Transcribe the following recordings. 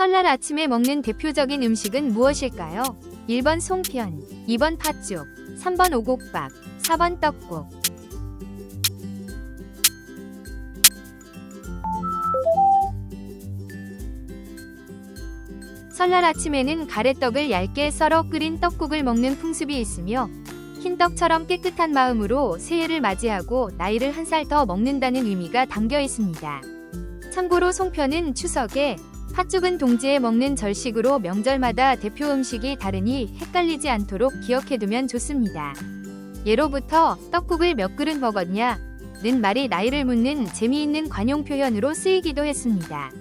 설날 아침에 먹는 대표적인 음식은 무엇일까요? 1번 송편, 2번 팥죽, 3번 오곡밥, 4번 떡국. 설날 아침에는 가래떡을 얇게 썰어 끓인 떡국을 먹는 풍습이 있으며 흰떡처럼 깨끗한 마음으로 새해를 맞이하고 나이를 한 살 더 먹는다는 의미가 담겨 있습니다. 참고로 송편은 추석에, 팥죽은 동지에 먹는 절식으로 명절마다 대표 음식이 다르니 헷갈리지 않도록 기억해두면 좋습니다. 예로부터 떡국을 몇 그릇 먹었냐? 는 말이 나이를 묻는 재미있는 관용 표현으로 쓰이기도 했습니다.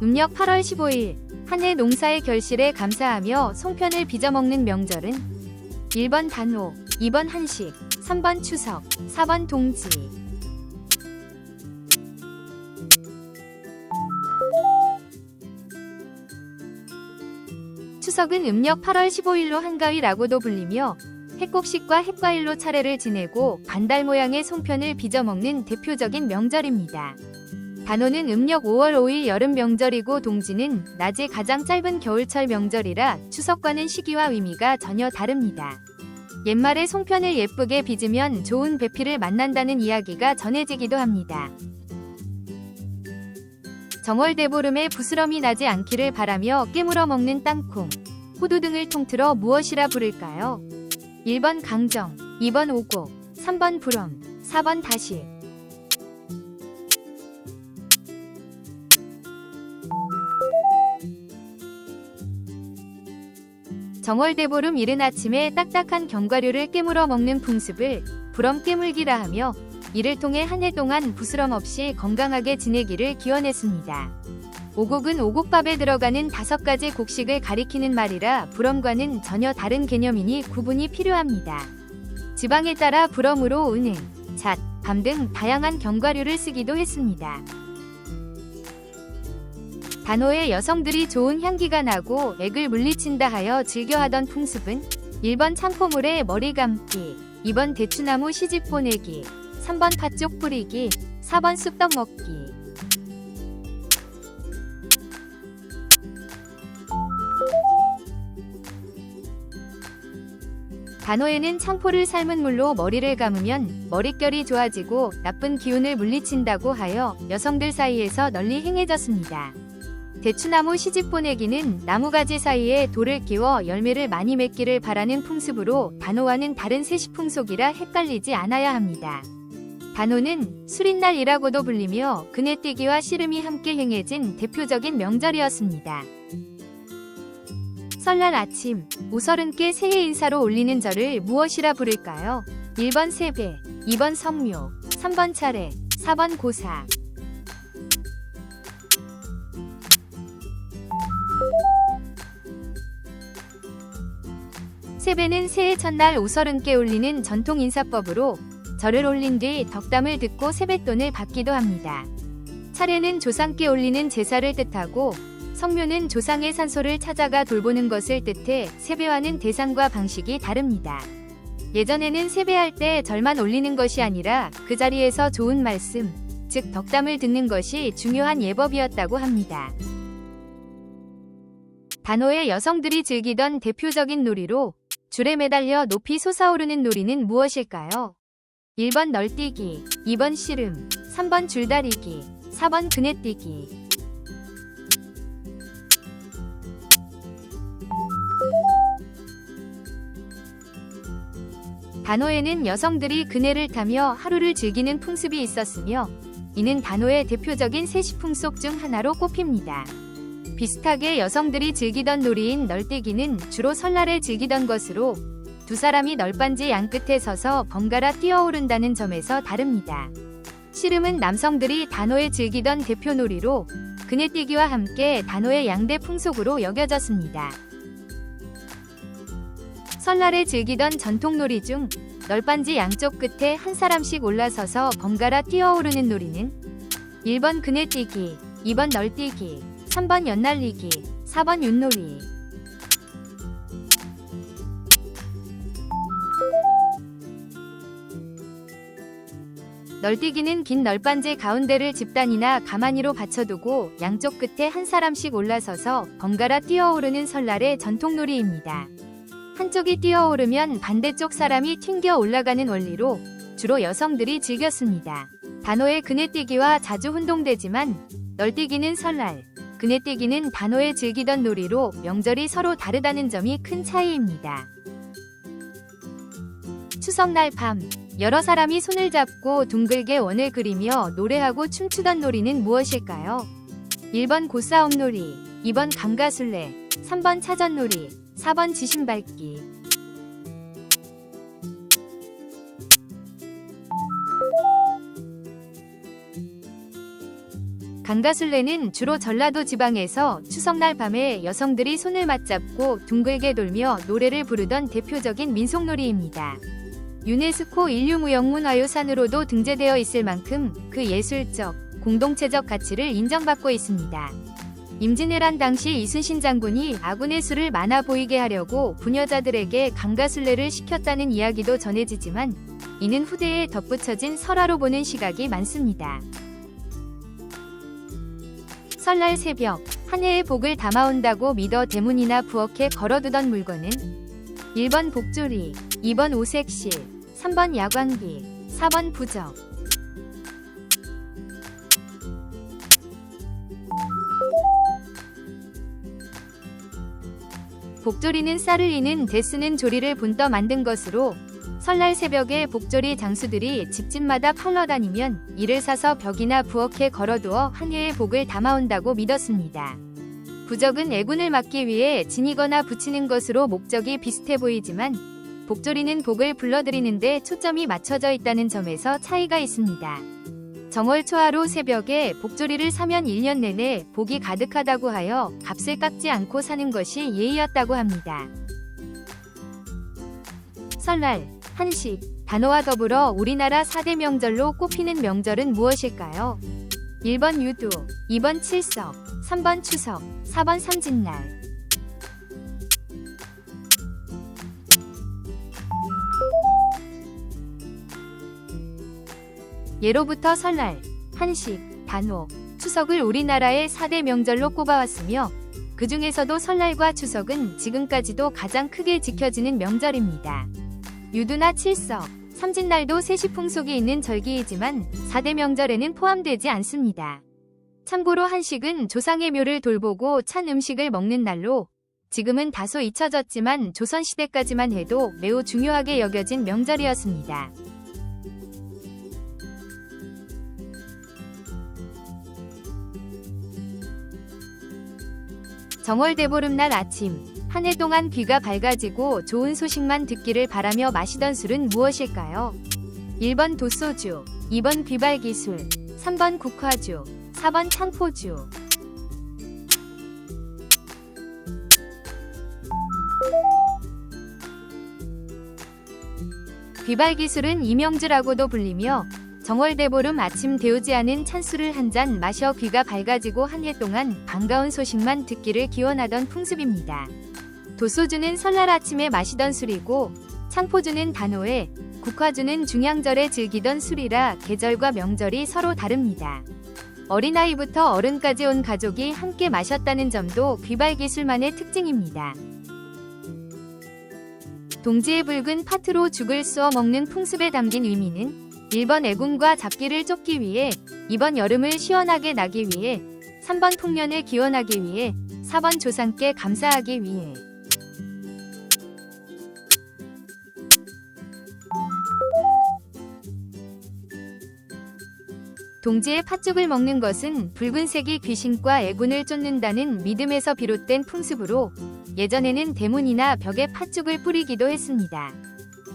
음력 8월 15일, 한 해 농사의 결실에 감사하며 송편을 빚어 먹는 명절은 1번 단오, 2번 한식, 3번 추석, 4번 동지. 추석은 음력 8월 15일로 한가위라고도 불리며 핵곡식과 핵과일로 차례를 지내고 반달 모양의 송편을 빚어 먹는 대표적인 명절입니다. 단오는 음력 5월 5일 여름 명절이고 동지는 낮에 가장 짧은 겨울철 명절이라 추석과는 시기와 의미가 전혀 다릅니다. 옛말에 송편을 예쁘게 빚으면 좋은 배필을 만난다는 이야기가 전해지기도 합니다. 정월대보름에 부스럼이 나지 않기를 바라며 깨물어 먹는 땅콩, 호두 등을 통틀어 무엇이라 부를까요? 1번 강정, 2번 오곡, 3번 부럼, 4번 다시. 정월대보름 이른 아침에 딱딱한 견과류를 깨물어 먹는 풍습을 부럼 깨물기라 하며 이를 통해 한 해 동안 부스럼 없이 건강하게 지내기를 기원했습니다. 오곡은 오곡밥에 들어가는 5가지 곡식을 가리키는 말이라 부럼과는 전혀 다른 개념이니 구분이 필요합니다. 지방에 따라 부럼으로 은행, 잣, 밤 등 다양한 견과류를 쓰기도 했습니다. 단오에 여성들이 좋은 향기가 나고 액을 물리친다 하여 즐겨하던 풍습은 1번 창포물에 머리 감기, 2번 대추나무 시집 보내기, 3번 팥죽 뿌리기, 4번 쑥떡 먹기. 단오에는 창포를 삶은 물로 머리를 감으면 머릿결이 좋아지고 나쁜 기운을 물리친다고 하여 여성들 사이에서 널리 행해졌습니다. 대추나무 시집 보내기는 나무가지 사이에 돌을 끼워 열매를 많이 맺기를 바라는 풍습으로 단오와는 다른 세시풍속이라 헷갈리지 않아야 합니다. 단오는 수린날이라고도 불리며 그네뛰기와 씨름이 함께 행해진 대표적인 명절이었습니다. 설날 아침, 오서른께 새해 인사로 올리는 절을 무엇이라 부를까요? 1번 세배, 2번 성묘, 3번 차례, 4번 고사. 세배는 새해 첫날 오서른께 올리는 전통 인사법으로 절을 올린 뒤 덕담을 듣고 세뱃돈을 받기도 합니다. 차례는 조상께 올리는 제사를 뜻하고 성묘는 조상의 산소를 찾아가 돌보는 것을 뜻해 세배와는 대상과 방식이 다릅니다. 예전에는 세배할 때 절만 올리는 것이 아니라 그 자리에서 좋은 말씀, 즉 덕담을 듣는 것이 중요한 예법이었다고 합니다. 단오에 여성들이 즐기던 대표적인 놀이로 줄에 매달려 높이 솟아오르는 놀이는 무엇일까요? 1번 널뛰기, 2번 씨름, 3번 줄다리기, 4번 그네뛰기. 단오에는 여성들이 그네를 타며 하루를 즐기는 풍습이 있었으며 이는 단오의 대표적인 세시풍속 중 하나로 꼽힙니다. 비슷하게 여성들이 즐기던 놀이인 널뛰기는 주로 설날에 즐기던 것으로 두 사람이 널빤지 양끝에 서서 번갈아 뛰어오른다는 점에서 다릅니다. 씨름은 남성들이 단오에 즐기던 대표 놀이로 그네뛰기와 함께 단오의 양대 풍속으로 여겨졌습니다. 설날에 즐기던 전통놀이 중 널빤지 양쪽 끝에 한 사람씩 올라서서 번갈아 뛰어오르는 놀이는 1번 그네뛰기, 2번 널뛰기, 3번 연날리기, 4번 윷놀이. 널뛰기는 긴 널빤지 가운데를 집단이나 가만히로 받쳐두고 양쪽 끝에 한 사람씩 올라서서 번갈아 뛰어오르는 설날의 전통놀이입니다. 한쪽이 뛰어오르면 반대쪽 사람이 튕겨 올라가는 원리로 주로 여성들이 즐겼습니다. 단호의 그네뛰기와 자주 혼동되지만 널뛰기는 설날, 그네뛰기는 단호에 즐기던 놀이로 명절이 서로 다르다는 점이 큰 차이입니다. 추석날 밤, 여러 사람이 손을 잡고 둥글게 원을 그리며 노래하고 춤추던 놀이는 무엇일까요? 1번 고싸움놀이, 2번 강가술래, 3번 차전놀이, 4번 지신밟기. 강가술래는 주로 전라도 지방에서 추석날 밤에 여성들이 손을 맞잡고 둥글게 돌며 노래를 부르던 대표적인 민속놀이입니다. 유네스코 인류무형문화유산으로도 등재되어 있을 만큼 그 예술적, 공동체적 가치를 인정받고 있습니다. 임진왜란 당시 이순신 장군이 아군의 수를 많아 보이게 하려고 부녀자들에게 강가술래를 시켰다는 이야기도 전해지지만 이는 후대에 덧붙여진 설화로 보는 시각이 많습니다. 설날 새벽, 한 해의 복을 담아온다고 믿어 대문이나 부엌에 걸어두던 물건은 1번 복조리, 2번 오색실, 3번 야광비, 4번 부적. 복조리는 쌀을 이는 대쓰는 조리를 본떠 만든 것으로 설날 새벽에 복조리 장수들이 집집마다 팔러 다니면 이를 사서 벽이나 부엌에 걸어두어 한 해의 복을 담아온다고 믿었습니다. 부적은 애군을 막기 위해 지니거나 붙이는 것으로 목적이 비슷해 보이지만 복조리는 복을 불러들이는 데 초점이 맞춰져 있다는 점에서 차이가 있습니다. 정월 초하루 새벽에 복조리를 사면 1년 내내 복이 가득하다고 하여 값을 깎지 않고 사는 것이 예의였다고 합니다. 설날, 한식, 단오와 더불어 우리나라 4대 명절로 꼽히는 명절은 무엇일까요? 1번 유두, 2번 칠석, 3번 추석, 4번 삼진날. 예로부터 설날, 한식, 단오, 추석을 우리나라의 4대 명절로 꼽아왔으며 그 중에서도 설날과 추석은 지금까지도 가장 크게 지켜지는 명절입니다. 유두나 칠석, 삼진날도 세시풍속이 있는 절기이지만 4대 명절에는 포함되지 않습니다. 참고로 한식은 조상의 묘를 돌보고 찬 음식을 먹는 날로 지금은 다소 잊혀졌지만 조선시대까지만 해도 매우 중요하게 여겨진 명절이었습니다. 정월 대보름날 아침, 한 해 동안 귀가 밝아지고 좋은 소식만 듣기를 바라며 마시던 술은 무엇일까요? 1번 도소주, 2번 귀발기술, 3번 국화주, 4번 창포주. 귀발기술은 이명주라고도 불리며 정월대보름 아침 데우지 않은 찬술을 한 잔 마셔 귀가 밝아지고 한 해 동안 반가운 소식만 듣기를 기원하던 풍습입니다. 도소주는 설날 아침에 마시던 술이고 창포주는 단오에, 국화주는 중양절에 즐기던 술이라 계절과 명절이 서로 다릅니다. 어린아이부터 어른까지 온 가족이 함께 마셨다는 점도 귀발기술만의 특징입니다. 동지의 붉은 파트로 죽을 쑤어 먹는 풍습에 담긴 의미는 1번 애군과 잡기를 쫓기 위해, 2번 여름을 시원하게 나기 위해, 3번 풍년을 기원하기 위해, 4번 조상께 감사하기 위해. 동지의 팥죽을 먹는 것은 붉은색이 귀신과 애군을 쫓는다는 믿음에서 비롯된 풍습으로 예전에는 대문이나 벽에 팥죽을 뿌리기도 했습니다.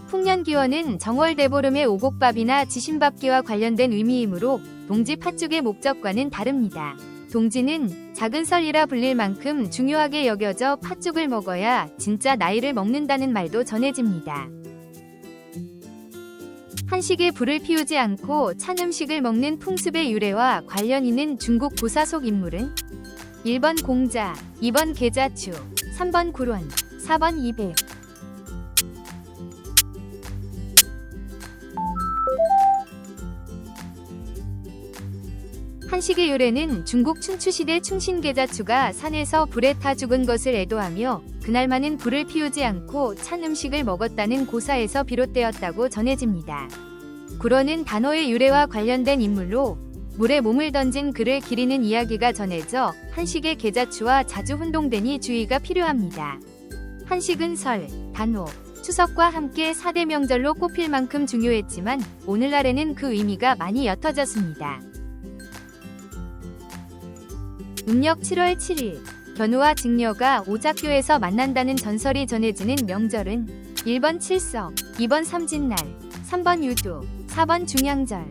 풍년기원은 정월대보름의 오곡밥이나 지신밥기와 관련된 의미이므로 동지 팥죽의 목적과는 다릅니다. 동지는 작은 설이라 불릴 만큼 중요하게 여겨져 팥죽을 먹어야 진짜 나이를 먹는다는 말도 전해집니다. 한식에 불을 피우지 않고 찬 음식을 먹는 풍습의 유래와 관련 있는 중국 고사 속 인물은 1번 공자, 2번 계자추, 3번 구론, 4번 이백. 한식의 유래는 중국 춘추시대 충신계자추가 산에서 불에 타 죽은 것을 애도하며 그날만은 불을 피우지 않고 찬 음식을 먹었다는 고사에서 비롯되었다고 전해집니다. 구러는 단어의 유래와 관련된 인물로 물에 몸을 던진 그를 기리는 이야기가 전해져 한식의 계자추와 자주 혼동되니 주의가 필요합니다. 한식은 설, 단오, 추석과 함께 4대 명절로 꼽힐 만큼 중요했지만 오늘날에는 그 의미가 많이 옅어졌습니다. 음력 7월 7일, 견우와 직녀가 오작교에서 만난다는 전설이 전해지는 명절은 1번 칠석, 2번 삼진날, 3번 유두, 4번 중양절.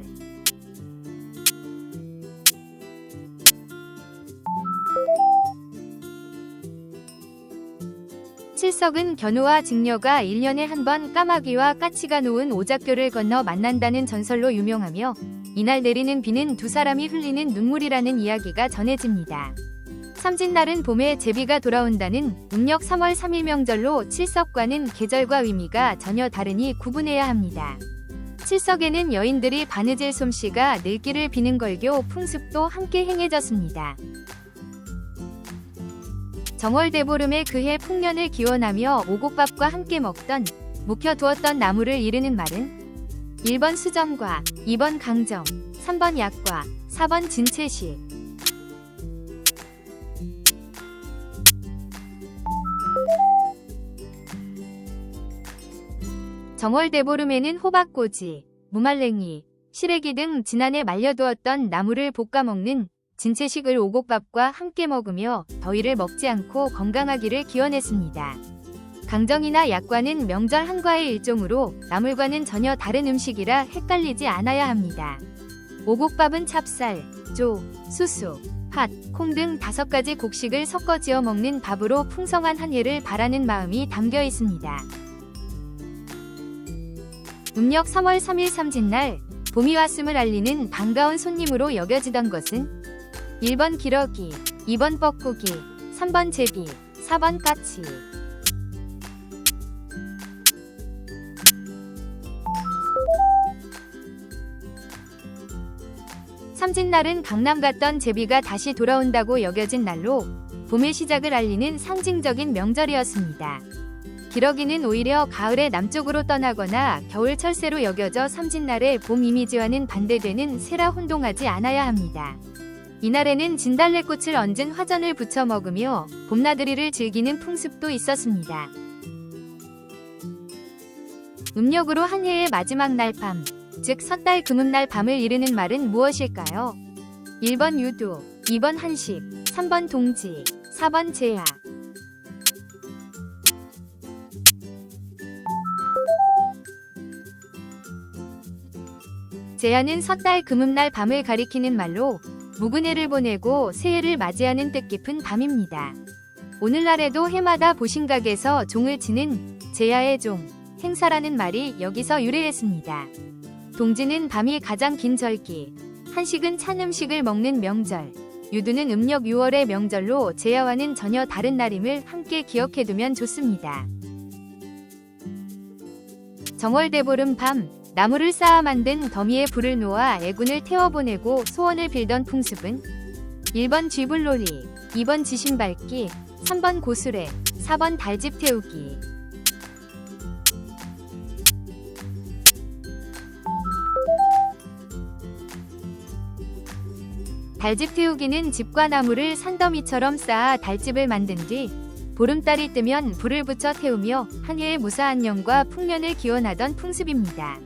칠석은 견우와 직녀가 1년에 한 번 까마귀와 까치가 놓은 오작교를 건너 만난다는 전설로 유명하며 이날 내리는 비는 두 사람이 흘리는 눈물이라는 이야기가 전해집니다. 삼진날은 봄에 제비가 돌아온다는 음력 3월 3일 명절로 칠석과는 계절과 의미가 전혀 다르니 구분해야 합니다. 칠석에는 여인들이 바느질 솜씨가 늙기를 비는 걸교 풍습도 함께 행해졌습니다. 정월대보름에 그해 풍년을 기원하며 오곡밥과 함께 먹던, 묵혀두었던 나무를 이르는 말은 1번 수정과, 2번 강정, 3번 약과, 4번 진채식. 정월대보름에는 호박꼬지, 무말랭이, 시래기 등 지난해 말려두었던 나무를 볶아 먹는 진채식을 오곡밥과 함께 먹으며 더위를 먹지 않고 건강하기를 기원했습니다. 강정이나 약과는 명절 한과의 일종으로 나물과는 전혀 다른 음식이라 헷갈리지 않아야 합니다. 오곡밥은 찹쌀, 조, 수수, 팥, 콩 등 5가지 곡식을 섞어 지어 먹는 밥으로 풍성한 한 해를 바라는 마음이 담겨 있습니다. 음력 3월 3일 삼진날, 봄이 왔음을 알리는 반가운 손님으로 여겨지던 것은 1번 기러기, 2번 뻐꾸기, 3번 제비, 4번 까치. 삼진날은 강남 갔던 제비가 다시 돌아온다고 여겨진 날로 봄의 시작을 알리는 상징적인 명절이었습니다. 기러기는 오히려 가을에 남쪽으로 떠나거나 겨울 철새로 여겨져 삼진날의 봄 이미지와는 반대되는 새라 혼동하지 않아야 합니다. 이날에는 진달래꽃을 얹은 화전을 부쳐 먹으며 봄나들이를 즐기는 풍습도 있었습니다. 음력으로 한 해의 마지막 날 밤, 즉 섣달 금음날 밤을 이르는 말은 무엇일까요? 1번 유두, 2번 한식, 3번 동지, 4번 제야. 제야는 섣달 금음날 밤을 가리키는 말로 묵은 해를 보내고 새해를 맞이하는 뜻깊은 밤입니다. 오늘날에도 해마다 보신각에서 종을 치는 제야의 종, 행사라는 말이 여기서 유래했습니다. 동지는 밤이 가장 긴 절기, 한식은 찬 음식을 먹는 명절, 유두는 음력 6월의 명절로 제야와는 전혀 다른 날임을 함께 기억해두면 좋습니다. 정월대보름 밤, 나무를 쌓아 만든 더미에 불을 놓아 애군을 태워보내고 소원을 빌던 풍습은 1번 쥐불놀이, 2번 지신밟기, 3번 고수레, 4번 달집 태우기. 달집 태우기는 집과 나무를 산더미처럼 쌓아 달집을 만든 뒤 보름달이 뜨면 불을 붙여 태우며 한 해의 무사한 영과 풍년을 기원하던 풍습입니다.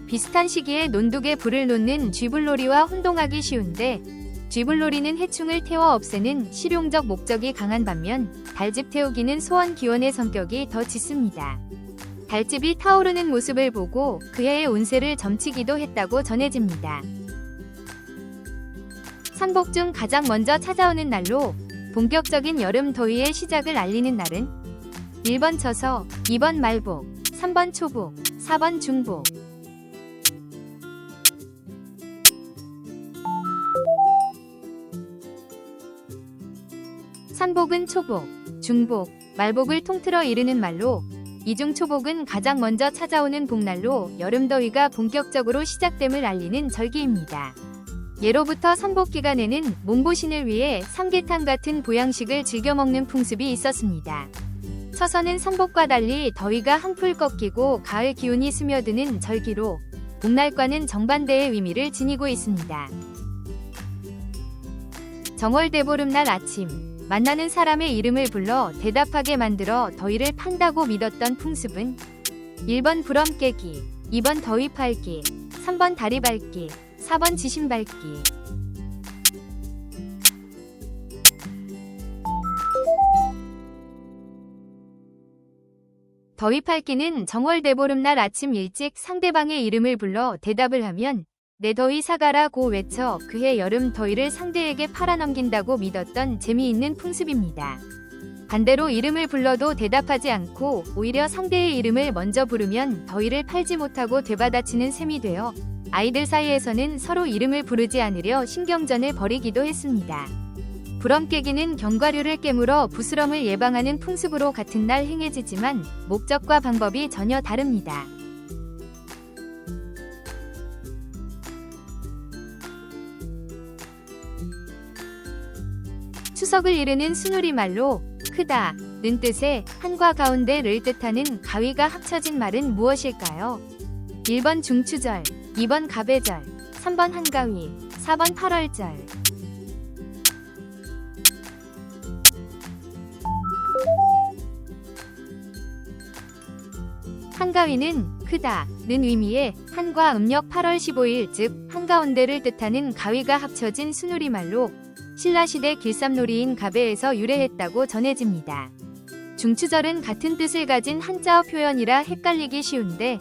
비슷한 시기에 논둑에 불을 놓는 쥐불놀이와 혼동하기 쉬운데 쥐불놀이는 해충을 태워 없애는 실용적 목적이 강한 반면 달집 태우기는 소원 기원의 성격이 더 짙습니다. 달집이 타오르는 모습을 보고 그 해의 운세를 점치기도 했다고 전해집니다. 산복 중 가장 먼저 찾아오는 날로 본격적인 여름 더위의 시작을 알리는 날은 1번 처서, 2번 말복, 3번 초복, 4번 중복. 산복은 초복, 중복, 말복을 통틀어 이르는 말로 이중 초복은 가장 먼저 찾아오는 복날로 여름더위가 본격적으로 시작됨을 알리는 절기입니다. 예로부터 선복 기간에는 몸보신을 위해 삼계탕 같은 보양식을 즐겨 먹는 풍습이 있었습니다. 처서는 선복과 달리 더위가 한풀 꺾이고 가을 기운이 스며드는 절기로 봄날과는 정반대의 의미를 지니고 있습니다. 정월대보름날 아침, 만나는 사람의 이름을 불러 대답하게 만들어 더위를 판다고 믿었던 풍습은 1번 부럼 깨기, 2번 더위 팔기, 3번 다리 밟기, 4번 지신 밟기. 더위 팔기는 정월대보름날 아침 일찍 상대방의 이름을 불러 대답을 하면 내 더위 사가라고 외쳐 그해 여름 더위를 상대에게 팔아넘긴다고 믿었던 재미있는 풍습입니다. 반대로 이름을 불러도 대답하지 않고 오히려 상대의 이름을 먼저 부르면 더위를 팔지 못하고 되받아치는 셈이 되어 아이들 사이에서는 서로 이름을 부르지 않으려 신경전을 벌이기도 했습니다. 부럼깨기는 견과류를 깨물어 부스럼을 예방하는 풍습으로 같은 날 행해지지만 목적과 방법이 전혀 다릅니다. 추석을 이르는 순우리말로 크다 는 뜻의 한과 가운데를 뜻하는 가위가 합쳐진 말은 무엇일까요? 1번 중추절, 2번 가배절, 3번 한가위, 4번 8월절. 한가위는 크다는 의미의 한과 음력 8월 15일 즉 한가운데를 뜻하는 가위가 합쳐진 순우리말로 신라시대 길쌈놀이인 가배에서 유래했다고 전해집니다. 중추절은 같은 뜻을 가진 한자어 표현이라 헷갈리기 쉬운데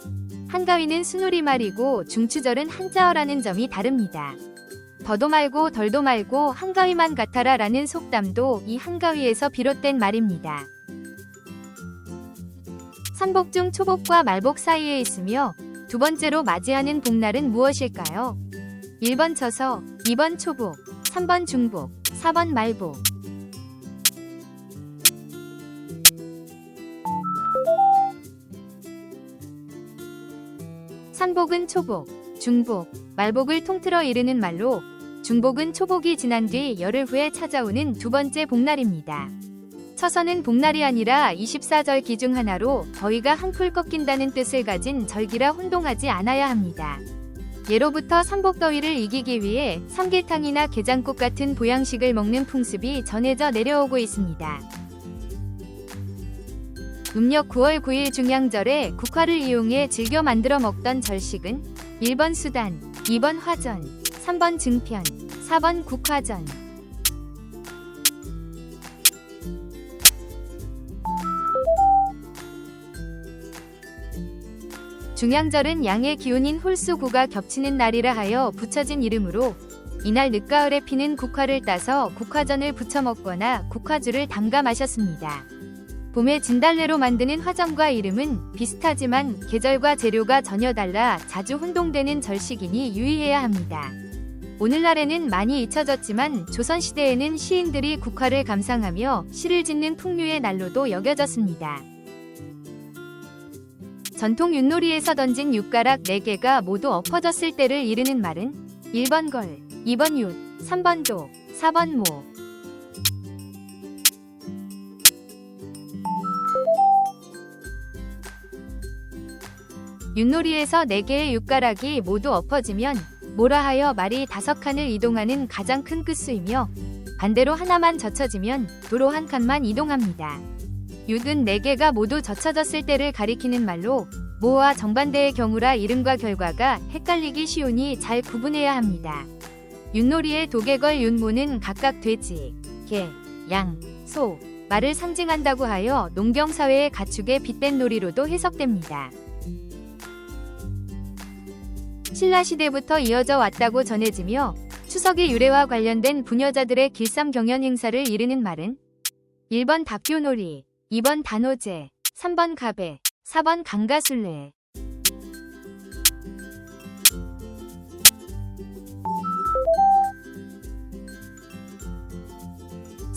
한가위는 순우리말이고 중추절은 한자어라는 점이 다릅니다. 더도 말고 덜도 말고 한가위만 같아라 라는 속담도 이 한가위에서 비롯된 말입니다. 선복 중 초복과 말복 사이에 있으며 두 번째로 맞이하는 복날은 무엇일까요? 1번 처서, 2번 초복, 3번 중복, 4번 말복. 선복은 초복, 중복, 말복을 통틀어 이르는 말로 중복은 초복이 지난 뒤 열흘 후에 찾아오는 두 번째 복날입니다. 처서는 복날이 아니라 24절기 중 하나로 더위가 한풀 꺾인다는 뜻을 가진 절기라 혼동하지 않아야 합니다. 예로부터 선복더위를 이기기 위해 삼계탕이나 게장국 같은 보양식을 먹는 풍습이 전해져 내려오고 있습니다. 음력 9월 9일 중양절에 국화를 이용해 즐겨 만들어 먹던 절식은 1번 수단, 2번 화전, 3번 증편, 4번 국화전. 중양절은 양의 기운인 홀수구가 겹치는 날이라 하여 붙여진 이름으로 이날 늦가을에 피는 국화를 따서 국화전을 부쳐 먹거나 국화주를 담가 마셨습니다. 봄에 진달래로 만드는 화전과 이름은 비슷하지만 계절과 재료가 전혀 달라 자주 혼동되는 절식이니 유의해야 합니다. 오늘날에는 많이 잊혀졌지만 조선시대에는 시인들이 국화를 감상하며 시를 짓는 풍류의 날로도 여겨졌습니다. 전통 윷놀이에서 던진 윷가락 4개가 모두 엎어졌을 때를 이르는 말은 1번 걸, 2번 윷, 3번 도, 4번 모. 윷놀이에서 4개의 윷가락이 모두 엎어지면 모라 하여 말이 5칸을 이동하는 가장 큰 끝수이며 반대로 하나만 젖혀지면 도로 한 칸만 이동합니다. 윷은 4개가 모두 젖혀졌을 때를 가리키는 말로 모와 정반대의 경우라 이름과 결과가 헷갈리기 쉬우니 잘 구분해야 합니다. 윷놀이의 도개걸 윷모는 각각 돼지, 개, 양, 소, 말을 상징한다고 하여 농경사회의 가축에 빗댄 놀이로도 해석됩니다. 신라시대부터 이어져 왔다고 전해지며 추석의 유래와 관련된 부녀자들의 길쌈 경연 행사를 이르는 말은 1번 닭교놀이, 2번 단오제, 3번 가배, 4번 강가술래.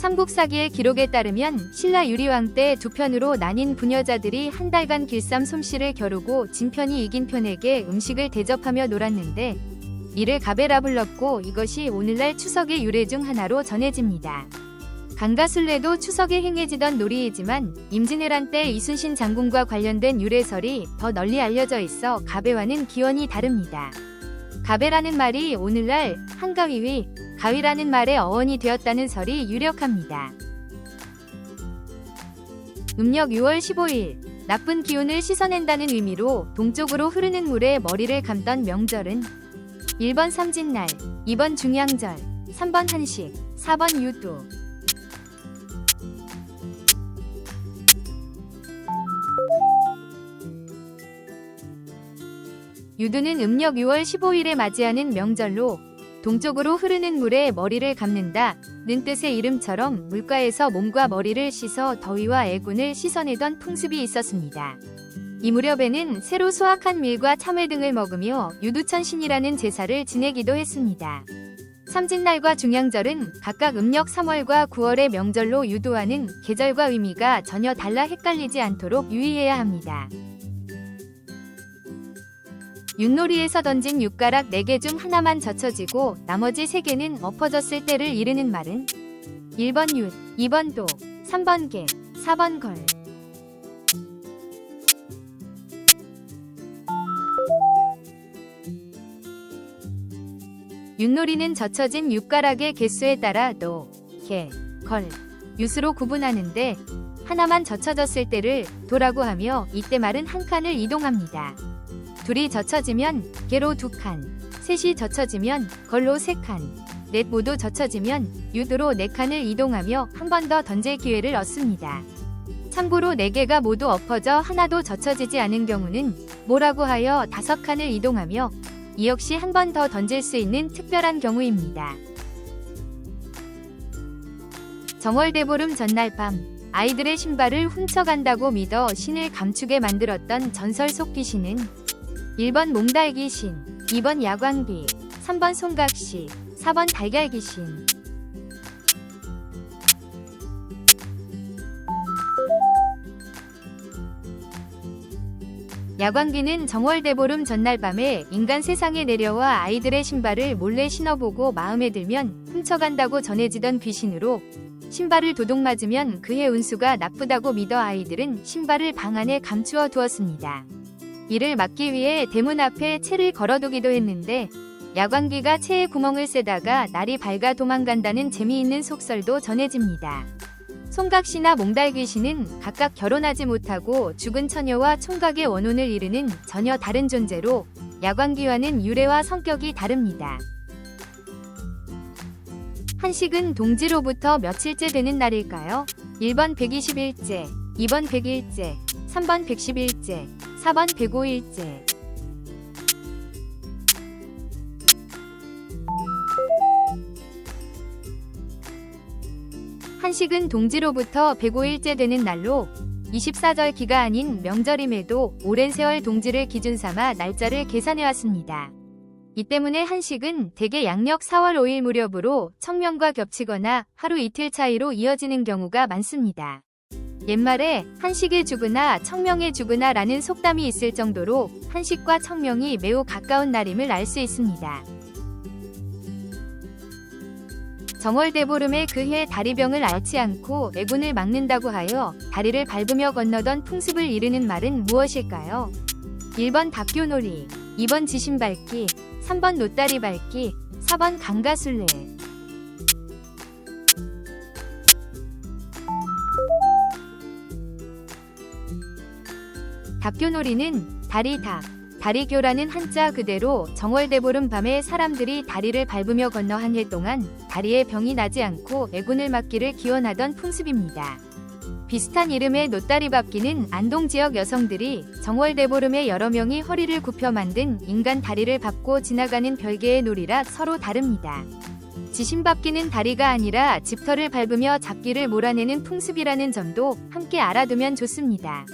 삼국사기의 기록에 따르면 신라 유리왕 때 두 편으로 나뉜 부녀자들이 한 달간 길쌈 솜씨를 겨루고 진 편이 이긴 편에게 음식을 대접하며 놀았는데 이를 가베라 불렀고 이것이 오늘날 추석의 유래 중 하나로 전해집니다. 강가술래도 추석에 행해지던 놀이이지만 임진왜란 때 이순신 장군과 관련된 유래설이 더 널리 알려져 있어 가베와는 기원이 다릅니다. 가베라는 말이 오늘날 한가위위, 가위라는 말의 어원이 되었다는 설이 유력합니다. 음력 6월 15일, 나쁜 기운을 씻어낸다는 의미로 동쪽으로 흐르는 물에 머리를 감던 명절은 1번 삼진날, 2번 중양절, 3번 한식, 4번 유두. 유두는 음력 6월 15일에 맞이하는 명절로 동쪽으로 흐르는 물에 머리를 감는다 는 뜻의 이름처럼 물가에서 몸과 머리를 씻어 더위와 애군을 씻어내던 풍습이 있었습니다. 이 무렵에는 새로 수확한 밀과 참외 등을 먹으며 유두천신이라는 제사를 지내기도 했습니다. 삼진날과 중양절은 각각 음력 3월과 9월의 명절로 유두하는 계절과 의미가 전혀 달라 헷갈리지 않도록 유의해야 합니다. 윷놀이에서 던진 윷가락 4개 중 하나만 젖혀지고 나머지 3개는 엎어졌을 때를 이르는 말은 1번 윷, 2번 도, 3번 개, 4번 걸. 윷놀이는 젖혀진 윷가락의 개수에 따라 도, 개, 걸, 윷으로 구분하는데 하나만 젖혀졌을 때를 도라고 하며 이때 말은 한 칸을 이동합니다. 둘이 젖혀지면 개로 2칸, 셋이 젖혀지면 걸로 3칸, 넷 모두 젖혀지면 유두로 4칸을 이동하며 한 번 더 던질 기회를 얻습니다. 참고로 4개가 모두 엎어져 하나도 젖혀지지 않은 경우는 모라고 하여 5칸을 이동하며 이 역시 한 번 더 던질 수 있는 특별한 경우입니다. 정월대보름 전날 밤 아이들의 신발을 훔쳐간다고 믿어 신을 감추게 만들었던 전설 속 귀신은 1번 몽달귀신, 2번 야광귀, 3번 송각시, 4번 달걀귀신. 야광귀는 정월대보름 전날 밤에 인간 세상에 내려와 아이들의 신발을 몰래 신어보고 마음에 들면 훔쳐간다고 전해지던 귀신으로 신발을 도둑 맞으면 그해 운수가 나쁘다고 믿어 아이들은 신발을 방 안에 감추어 두었습니다. 이를 막기 위해 대문 앞에 채를 걸어두기도 했는데 야광귀가 채에 구멍을 쐬다가 날이 밝아 도망간다는 재미있는 속설도 전해집니다. 송각시나 몽달귀신은 각각 결혼하지 못하고 죽은 처녀와 총각의 원혼을 이루는 전혀 다른 존재로 야광귀와는 유래와 성격이 다릅니다. 한식은 동지로부터 며칠째 되는 날일까요? 1번 120일째, 2번 100일째, 3번 110일째, 4번 105일째. 한식은 동지로부터 105일째 되는 날로 24절기가 아닌 명절임에도 오랜 세월 동지를 기준 삼아 날짜를 계산해왔습니다. 이 때문에 한식은 대개 양력 4월 5일 무렵으로 청명과 겹치거나 하루 이틀 차이로 이어지는 경우가 많습니다. 옛말에 한식에 죽으나 청명에 죽으나 라는 속담이 있을 정도로 한식과 청명이 매우 가까운 날임을 알 수 있습니다. 정월대보름에 그해 다리병을 앓지 않고 애군을 막는다고 하여 다리를 밟으며 건너던 풍습을 이르는 말은 무엇일까요? 1번 박교놀이, 2번 지신밟기, 3번 노다리 밟기, 4번 강가술래. 닭교놀이는 다리닭, 다리교라는 한자 그대로 정월대보름 밤에 사람들이 다리를 밟으며 건너 한 해 동안 다리에 병이 나지 않고 애군을 막기를 기원하던 풍습입니다. 비슷한 이름의 노다리 밟기는 안동 지역 여성들이 정월대보름에 여러 명이 허리를 굽혀 만든 인간 다리를 밟고 지나가는 별개의 놀이라 서로 다릅니다. 지신밟기는 다리가 아니라 집터를 밟으며 잡기를 몰아내는 풍습이라는 점도 함께 알아두면 좋습니다.